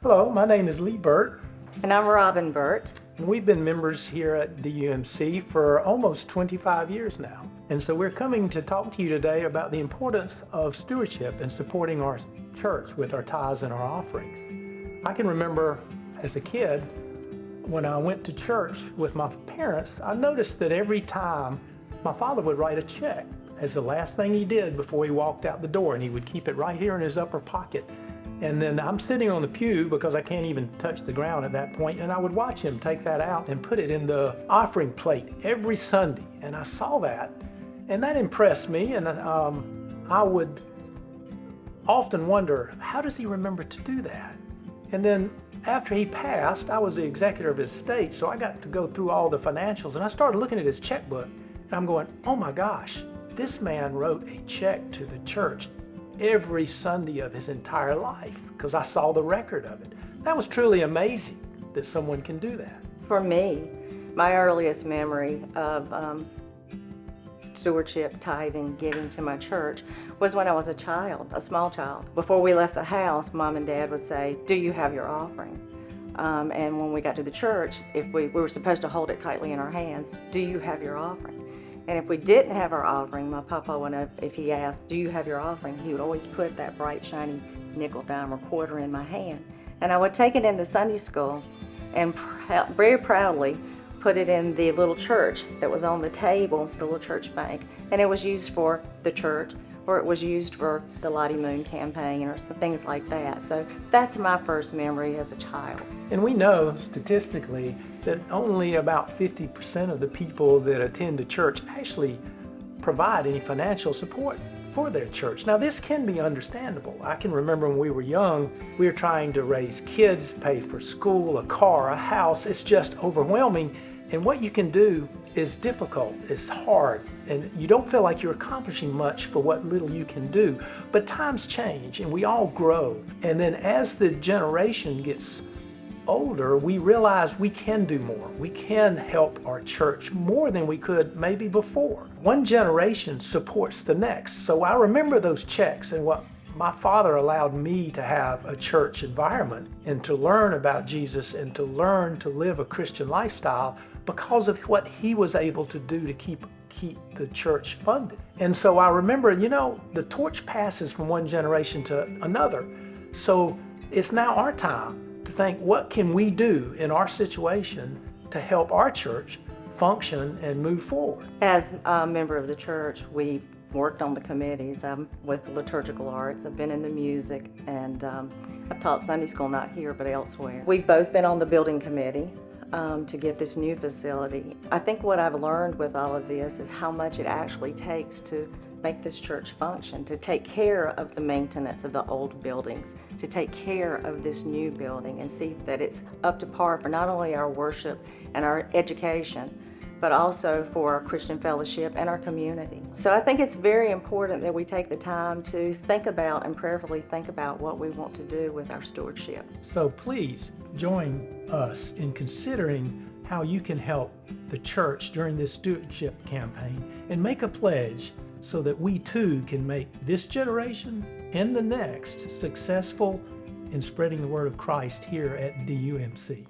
Hello, my name is Lea Burt, And I'm Robin Burt. and we've been members here at DUMC for almost 25 years now. And so we're coming to talk to you today about the importance of stewardship and supporting our church with our tithes and our offerings. I can remember as a kid, when I went to church with my parents, I noticed that every time my father would write a check as the last thing he did before he walked out the door, and he would keep it right here in his upper pocket. And then I'm sitting on the pew because I can't even touch the ground at that point, and I would watch him take that out and put it in the offering plate every Sunday. And I saw that, and that impressed me, and I would often wonder, how does he remember to do that? And then after he passed, I was the executor of his estate, so I got to go through all the financials, and I started looking at his checkbook, and I'm going, oh my gosh, this man wrote a check to the church every Sunday of his entire life, because I saw the record of it. That was truly amazing that someone can do that. For me, my earliest memory of stewardship, tithing, giving to my church was when I was a child, a small child. Before we left the house, Mom and Dad would say, do you have your offering? And when we got to the church, if we were supposed to hold it tightly in our hands, do you have your offering? And if we didn't have our offering, my papa would have, if he asked, do you have your offering? He would always put that bright, shiny nickel, dime, or quarter in my hand. And I would take it into Sunday school and very proudly put it in the little church that was on the table, the little church bank. And it was used for the church, or it was used for the Lottie Moon campaign, or some things like that. So that's my first memory as a child. And we know statistically that only about 50% of the people that attend the church actually provide any financial support for their church. Now, this can be understandable. I can remember when we were young, we were trying to raise kids, pay for school, a car, a house. It's just overwhelming. And what you can do is difficult, it's hard, and you don't feel like you're accomplishing much for what little you can do. But times change and we all grow. And then as the generation gets older, we realize we can do more. We can help our church more than we could maybe before. One generation supports the next. So I remember those checks and what my father allowed me to have a church environment and to learn about Jesus and to learn to live a Christian lifestyle because of what he was able to do to keep the church funded. And so I remember, the torch passes from one generation to another. So it's now our time to think, what can we do in our situation to help our church function and move forward? As a member of the church, we worked on the committees. I'm with the liturgical arts. I've been in the music, and I've taught Sunday school, not here, but elsewhere. We've both been on the building committee to get this new facility. I think what I've learned with all of this is how much it actually takes to make this church function, to take care of the maintenance of the old buildings, to take care of this new building and see that it's up to par for not only our worship and our education, but also for our Christian fellowship and our community. So I think it's very important that we take the time to think about and prayerfully think about what we want to do with our stewardship. So please join us in considering how you can help the church during this stewardship campaign and make a pledge so that we too can make this generation and the next successful in spreading the word of Christ here at DUMC.